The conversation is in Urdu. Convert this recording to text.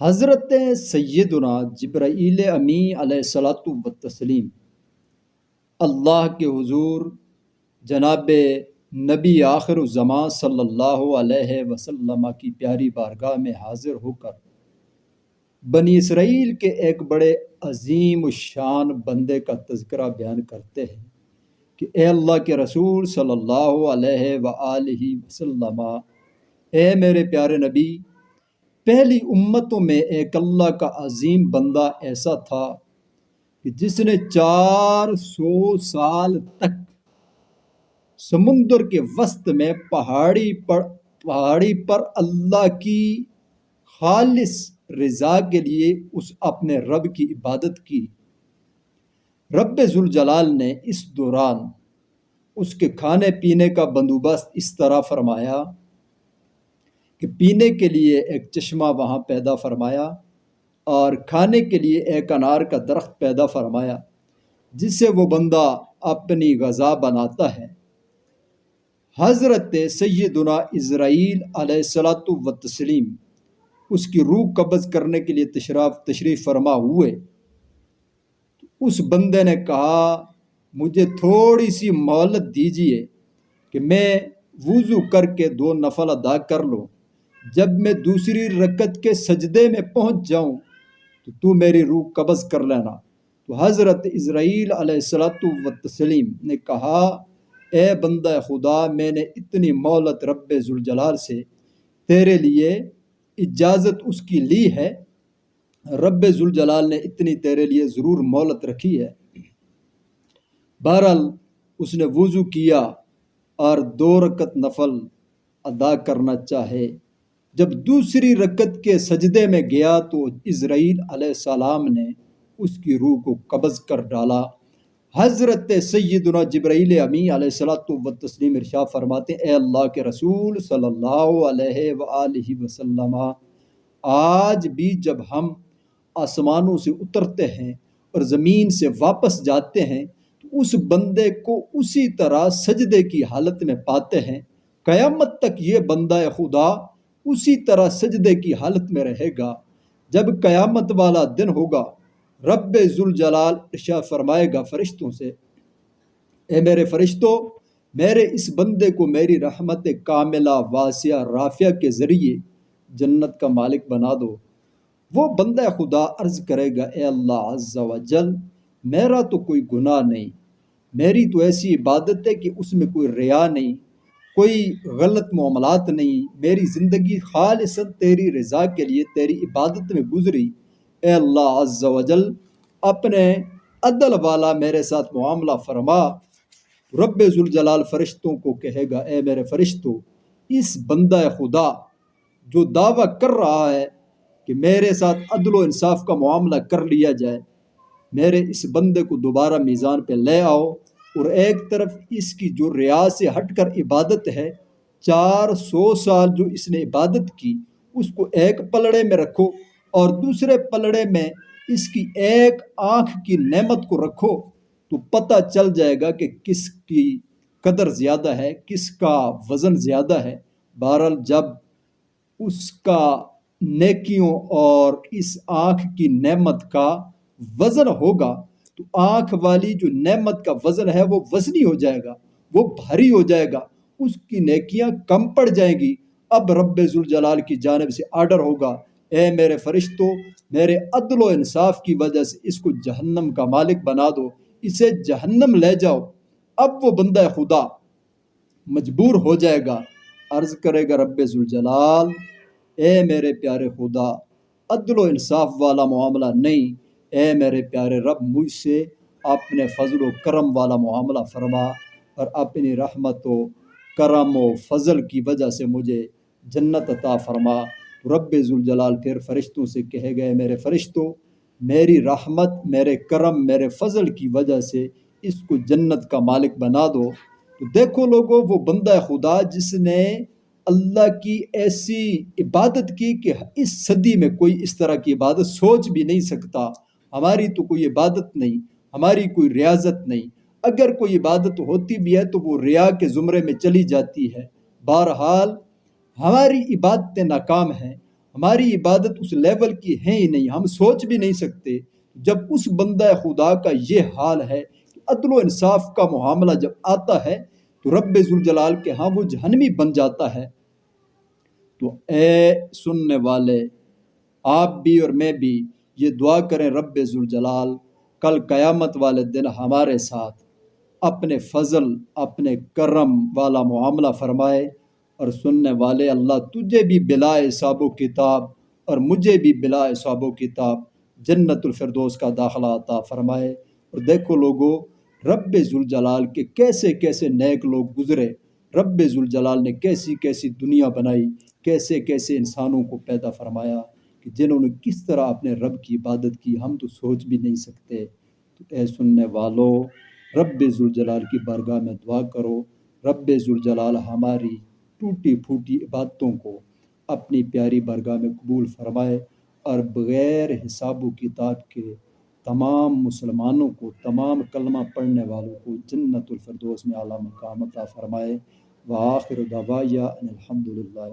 حضرت سیدنا جبرائیل امی علیہ الصلاۃ والتسلیم اللہ کے حضور جناب نبی آخر الزماں صلی اللہ علیہ وسلم کی پیاری بارگاہ میں حاضر ہو کر بنی اسرائیل کے ایک بڑے عظیم الشان بندے کا تذکرہ بیان کرتے ہیں کہ اے اللہ کے رسول صلی اللہ علیہ وآلہ وسلم، اے میرے پیارے نبی، پہلی امتوں میں ایک اللہ کا عظیم بندہ ایسا تھا کہ جس نے 400 سال تک سمندر کے وسط میں پہاڑی پر اللہ کی خالص رضا کے لیے اس اپنے رب کی عبادت کی۔ رب ذوالجلال نے اس دوران اس کے کھانے پینے کا بندوبست اس طرح فرمایا کہ پینے کے لیے ایک چشمہ وہاں پیدا فرمایا اور کھانے کے لیے ایک انار کا درخت پیدا فرمایا جس سے وہ بندہ اپنی غذا بناتا ہے۔ حضرت سیدنا اسرائیل علیہ الصلاۃ والتسلیم اس کی روح قبض کرنے کے لیے تشریف فرما ہوئے۔ اس بندے نے کہا، مجھے تھوڑی سی مہلت دیجیے کہ میں وضو کر کے 2 نفل ادا کر لوں، جب میں دوسری رکعت کے سجدے میں پہنچ جاؤں تو میری روح قبض کر لینا۔ تو حضرت اسرائیل علیہ الصلاۃ والتسلیم نے کہا، اے بندہ خدا، میں نے اتنی مہلت رب ذوالجلال سے تیرے لیے اجازت اس کی لی ہے، رب ذوالجلال نے اتنی تیرے لیے ضرور مہلت رکھی ہے۔ بہرحال اس نے وضو کیا اور 2 رکعت نفل ادا کرنا چاہے۔ جب دوسری رکعت کے سجدے میں گیا تو اسرائیل علیہ السلام نے اس کی روح کو قبض کر ڈالا۔ حضرت سیدنا جبرائیل امی علیہ الصلاۃ والتسلیم ارشاد فرماتے ہیں، اے اللہ کے رسول صلی اللہ علیہ وآلہ وسلم، آج بھی جب ہم آسمانوں سے اترتے ہیں اور زمین سے واپس جاتے ہیں تو اس بندے کو اسی طرح سجدے کی حالت میں پاتے ہیں۔ قیامت تک یہ بندہ خدا اسی طرح سجدے کی حالت میں رہے گا۔ جب قیامت والا دن ہوگا، رب ذوالجلال ارشاد فرمائے گا فرشتوں سے، اے میرے فرشتوں، میرے اس بندے کو میری رحمت کاملہ واسعہ رافعہ کے ذریعے جنت کا مالک بنا دو۔ وہ بندہ خدا عرض کرے گا، اے اللہ عز و جل، میرا تو کوئی گناہ نہیں، میری تو ایسی عبادت ہے کہ اس میں کوئی ریا نہیں، کوئی غلط معاملات نہیں، میری زندگی خالصاً تیری رضا کے لیے تیری عبادت میں گزری۔ اے اللہ عز و جل، اپنے عدل والا میرے ساتھ معاملہ فرما۔ رب ذوالجلال فرشتوں کو کہے گا، اے میرے فرشتوں، اس بندہ خدا جو دعویٰ کر رہا ہے کہ میرے ساتھ عدل و انصاف کا معاملہ کر لیا جائے، میرے اس بندے کو دوبارہ میزان پہ لے آؤ، اور ایک طرف اس کی جو ریا سے ہٹ کر عبادت ہے، 400 سال جو اس نے عبادت کی، اس کو ایک پلڑے میں رکھو اور دوسرے پلڑے میں اس کی ایک آنکھ کی نعمت کو رکھو، تو پتہ چل جائے گا کہ کس کی قدر زیادہ ہے، کس کا وزن زیادہ ہے۔ بہرحال جب اس کا نیکیوں اور اس آنکھ کی نعمت کا وزن ہوگا تو آنکھ والی جو نعمت کا وزن ہے وہ وزنی ہو جائے گا، وہ بھاری ہو جائے گا، اس کی نیکیاں کم پڑ جائیں گی۔ اب رب ذوالجلال کی جانب سے آرڈر ہوگا، اے میرے فرشتوں، میرے عدل و انصاف کی وجہ سے اس کو جہنم کا مالک بنا دو، اسے جہنم لے جاؤ۔ اب وہ بندہ خدا مجبور ہو جائے گا، عرض کرے گا رب ذوالجلال، اے میرے پیارے خدا، عدل و انصاف والا معاملہ نہیں، اے میرے پیارے رب، مجھ سے اپنے فضل و کرم والا معاملہ فرما اور اپنی رحمت و کرم و فضل کی وجہ سے مجھے جنت عطا فرما۔ رب ذوالجلال پھر فرشتوں سے کہے گئے، میرے فرشتوں، میری رحمت، میرے کرم، میرے فضل کی وجہ سے اس کو جنت کا مالک بنا دو۔ تو دیکھو لوگو، وہ بندہ خدا جس نے اللہ کی ایسی عبادت کی کہ اس صدی میں کوئی اس طرح کی عبادت سوچ بھی نہیں سکتا۔ ہماری تو کوئی عبادت نہیں، ہماری کوئی ریاضت نہیں، اگر کوئی عبادت ہوتی بھی ہے تو وہ ریا کے زمرے میں چلی جاتی ہے۔ بہرحال ہماری عبادتیں ناکام ہیں، ہماری عبادت اس لیول کی ہے ہی نہیں، ہم سوچ بھی نہیں سکتے۔ جب اس بندہ خدا کا یہ حال ہے کہ عدل و انصاف کا معاملہ جب آتا ہے تو رب ذوالجلال کے ہاں وہ جہنمی بن جاتا ہے۔ تو اے سننے والے، آپ بھی اور میں بھی یہ دعا کریں رب ذوالجلال کل قیامت والے دن ہمارے ساتھ اپنے فضل اپنے کرم والا معاملہ فرمائے۔ اور سننے والے، اللہ تجھے بھی بلا حساب و کتاب اور مجھے بھی بلا حساب و کتاب جنت الفردوس کا داخلہ عطا فرمائے۔ اور دیکھو لوگو، رب ذوالجلال کے کیسے کیسے نیک لوگ گزرے، رب ذوالجلال نے کیسی کیسی دنیا بنائی، کیسے کیسے انسانوں کو پیدا فرمایا کہ جنہوں نے کس طرح اپنے رب کی عبادت کی، ہم تو سوچ بھی نہیں سکتے۔ تو اے سننے والو، رب ذوالجلال کی بارگاہ میں دعا کرو، رب ذوالجلال ہماری ٹوٹی پھوٹی عبادتوں کو اپنی پیاری بارگاہ میں قبول فرمائے، اور بغیر حساب و کتاب کے تمام مسلمانوں کو، تمام کلمہ پڑھنے والوں کو جنت الفردوس میں اعلیٰ مقام عطا فرمائے۔ وآخر دعوایا ان الحمد للہ۔